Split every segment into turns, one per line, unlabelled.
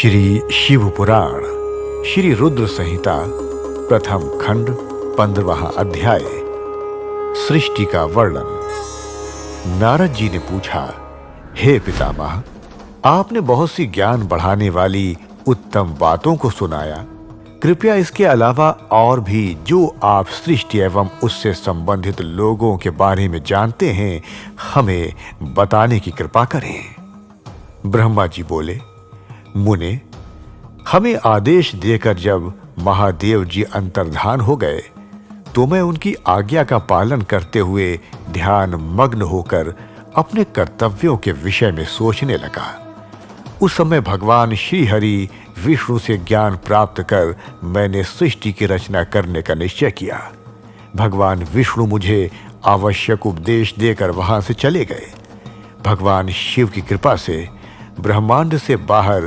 श्री शिव पुराण श्री रुद्र संहिता प्रथम खंड 15वां अध्याय सृष्टि का वर्णन। नारद जी ने पूछा, हे पितामह, आपने बहुत सी ज्ञान बढ़ाने वाली उत्तम बातों को सुनाया। कृपया इसके अलावा और भी जो आप सृष्टि एवं उससे संबंधित लोगों के बारे में जानते हैं हमें बताने की कृपा करें। ब्रह्मा जी बोले, मुने, हमें आदेश देकर जब महादेव जी अंतर्धान हो गए तो मैं उनकी आज्ञा का पालन करते हुए ध्यान मग्न होकर अपने कर्तव्यों के विषय में सोचने लगा। उस समय भगवान श्री हरि विष्णु से ज्ञान प्राप्त कर मैंने सृष्टि की रचना करने का निश्चय किया। भगवान विष्णु मुझे आवश्यक उपदेश देकर वहां से चले गए। भगवान शिव की कृपा से ब्रह्मांड से बाहर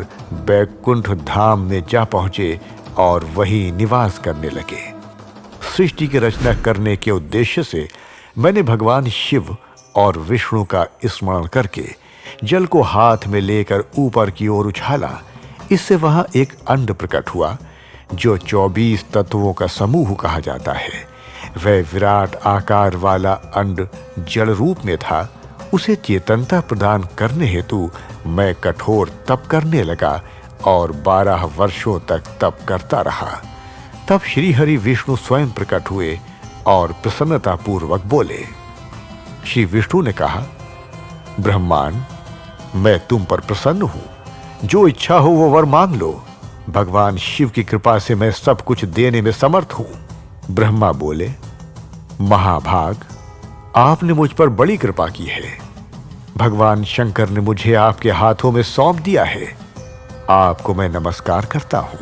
बैकुंठ धाम में जा पहुंचे और वहीं निवास करने लगे। सृष्टि की रचना करने के उद्देश्य से मैंने भगवान शिव और विष्णु का स्मरण करके जल को हाथ में लेकर ऊपर की ओर उछाला। इससे वहां एक अंड प्रकट हुआ जो 24 तत्वों का समूह कहा जाता है। वह विराट आकार वाला अंड जल रूप में था। उसे चेतनता प्रदान करने हेतु मैं कठोर तप करने लगा और 12 वर्षों तक तप करता रहा। तब श्री हरि विष्णु स्वयं प्रकट हुए और प्रसन्नता पूर्वक बोले। श्री विष्णु ने कहा, ब्रह्मांड, मैं तुम पर प्रसन्न हूं। जो इच्छा हो वो वर मांग लो। भगवान शिव की कृपा से मैं सब कुछ देने में समर्थ हूं। ब्रह्मा बोले, महाभाग, आपने मुझ पर बड़ी कृपा की है। भगवान शंकर ने मुझे आपके हाथों में सौंप दिया है। आपको मैं नमस्कार करता हूं।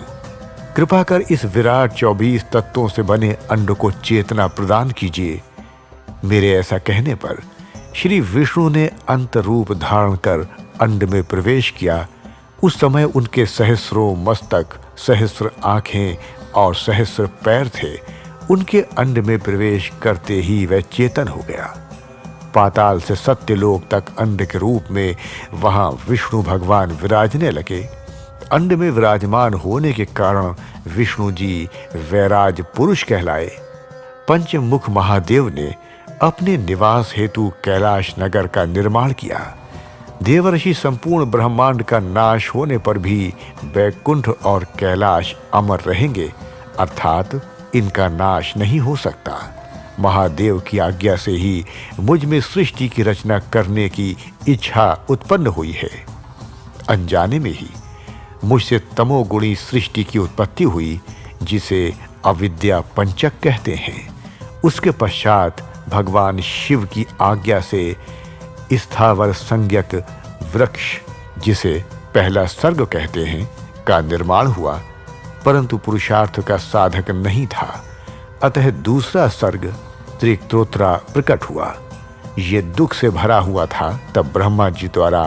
कृपा कर इस विराट 24 तत्वों से बने अंड को चेतना प्रदान कीजिए। मेरे ऐसा कहने पर श्री विष्णु ने अंत रूप धारण कर अंड में प्रवेश किया। उस समय उनके सहस्रों मस्तक, सहस्र आंखें और सहस्र पैर थे। उनके अंड में प्रवेश करते ही वह चेतन हो गया। पाताल से सत्यलोक तक अंड के रूप में वहां विष्णु भगवान विराजने लगे। अंड में विराजमान होने के कारण विष्णु जी वैराज पुरुष कहलाए। पंचमुख महादेव ने अपने निवास हेतु कैलाश नगर का निर्माण किया। देवर्षि संपूर्ण ब्रह्मांड का नाश होने पर भी बैकुंठ और कैलाश अमर रहेंगे, अर्थात इनका नाश नहीं हो सकता। महादेव की आज्ञा से ही मुझ में सृष्टि की रचना करने की इच्छा उत्पन्न हुई है। अनजाने में ही मुझसे तमोगुणी सृष्टि की उत्पत्ति हुई, जिसे अविद्या पंचक कहते हैं। उसके पश्चात भगवान शिव की आज्ञा से स्थावर संज्ञक वृक्ष, जिसे पहला सर्ग कहते हैं, का निर्माण हुआ, परंतु पुरुषार्थ का साधक नहीं था। अतः दूसरा सर्ग त्रिक्त्रोत्रा प्रकट हुआ। ये दुख से भरा हुआ था। तब ब्रह्मा जी द्वारा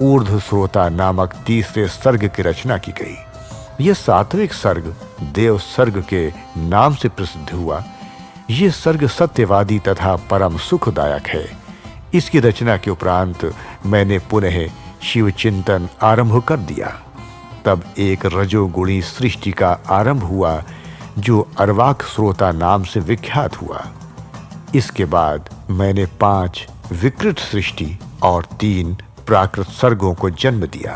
ऊर्ध्व श्रोता नामक तीसरे सर्ग की रचना की गई। यह सात्विक सर्ग देव सर्ग के नाम से प्रसिद्ध हुआ। यह सर्ग सत्यवादी तथा परम सुखदायक है। इसकी रचना के उपरांत मैंने पुनः शिव चिंतन आरंभ कर दिया। तब एक रजोगुणी सृष्टि का आरंभ हुआ जो अर्वाक श्रोता नाम से विख्यात हुआ। इसके बाद मैंने 5 विकृत सृष्टि और 3 प्राकृत सर्गों को जन्म दिया।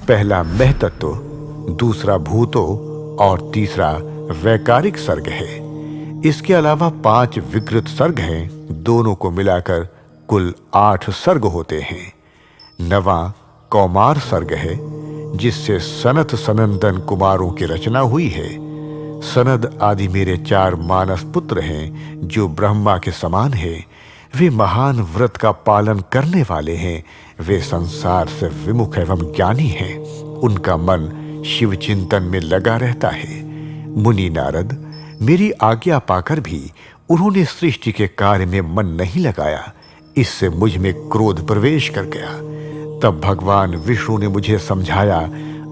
पहला महतत्व, दूसरा भूतो और तीसरा वैकारिक सर्ग है। इसके अलावा 5 विकृत सर्ग हैं। दोनों को मिलाकर कुल 8 सर्ग होते हैं। नवां कौमार सर्ग है, जिससे सनत सनंदन कुमारों की रचना हुई है। सनद आदि मेरे 4 मानस पुत्र हैं जो ब्रह्मा के समान हैं। वे महान व्रत का पालन करने वाले हैं। वे संसार से विमुख एवं ज्ञानी हैं। उनका मन शिव चिंतन में लगा रहता है। मुनि नारद, मेरी आज्ञा पाकर भी उन्होंने सृष्टि के कार्य में मन नहीं लगाया। इससे मुझ में क्रोध प्रवेश कर गया। तब भगवान विष्णु ने मुझे समझाया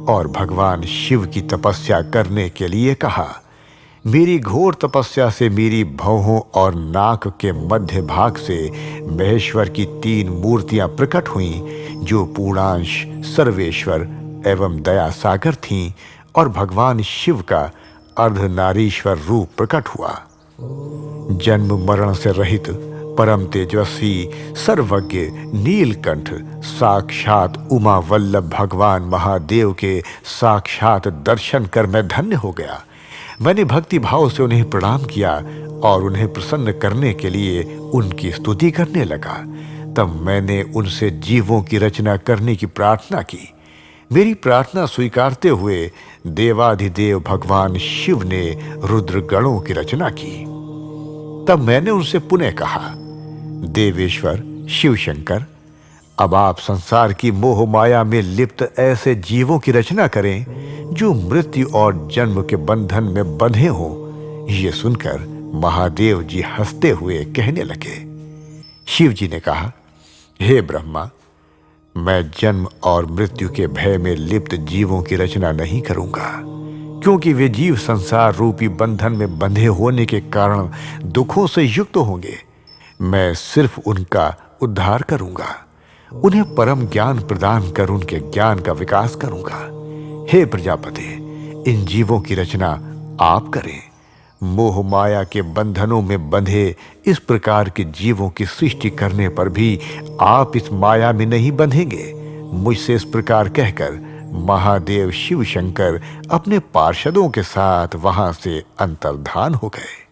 और भगवान शिव की तपस्या करने के लिए कहा। मेरी घोर तपस्या से मेरी भौहों और नाक के मध्य भाग से महेश्वर की 3 मूर्तियां प्रकट हुईं, जो पूर्णांश, सर्वेश्वर एवं दया सागर थीं और भगवान शिव का अर्धनारीश्वर रूप प्रकट हुआ। जन्म मरण से रहित परम तेजस्वी सर्वज्ञ नीलकंठ साक्षात उमा वल्लभ भगवान महादेव के साक्षात दर्शन कर मैं धन्य हो गया। मैंने भक्ति भाव से उन्हें प्रणाम किया और उन्हें प्रसन्न करने के लिए उनकी स्तुति करने लगा। तब मैंने उनसे जीवों की रचना करने की प्रार्थना की। मेरी प्रार्थना स्वीकारते हुए देवाधिदेव भगवान शिव ने रुद्र गणों की रचना की। तब मैंने उनसे पुनः कहा, देवेश्वर शिव शंकर, अब आप संसार की मोह माया में लिप्त ऐसे जीवों की रचना करें जो मृत्यु और जन्म के बंधन में बंधे हों। ये सुनकर महादेव जी हंसते हुए कहने लगे। शिव जी ने कहा, हे ब्रह्मा, मैं जन्म और मृत्यु के भय में लिप्त जीवों की रचना नहीं करूंगा, क्योंकि वे जीव संसार रूपी बंधन में बंधे होने के कारण दुखों से युक्त होंगे। मैं सिर्फ उनका उद्धार करूंगा, उन्हें परम ज्ञान प्रदान कर उनके ज्ञान का विकास करूंगा। हे प्रजापति, इन जीवों की रचना आप करें। मोह माया के बंधनों में बंधे इस प्रकार के जीवों की सृष्टि करने पर भी आप इस माया में नहीं बंधेंगे। मुझसे इस प्रकार कहकर महादेव शिव शंकर अपने पार्षदों के साथ वहां से अंतर्धान हो गए।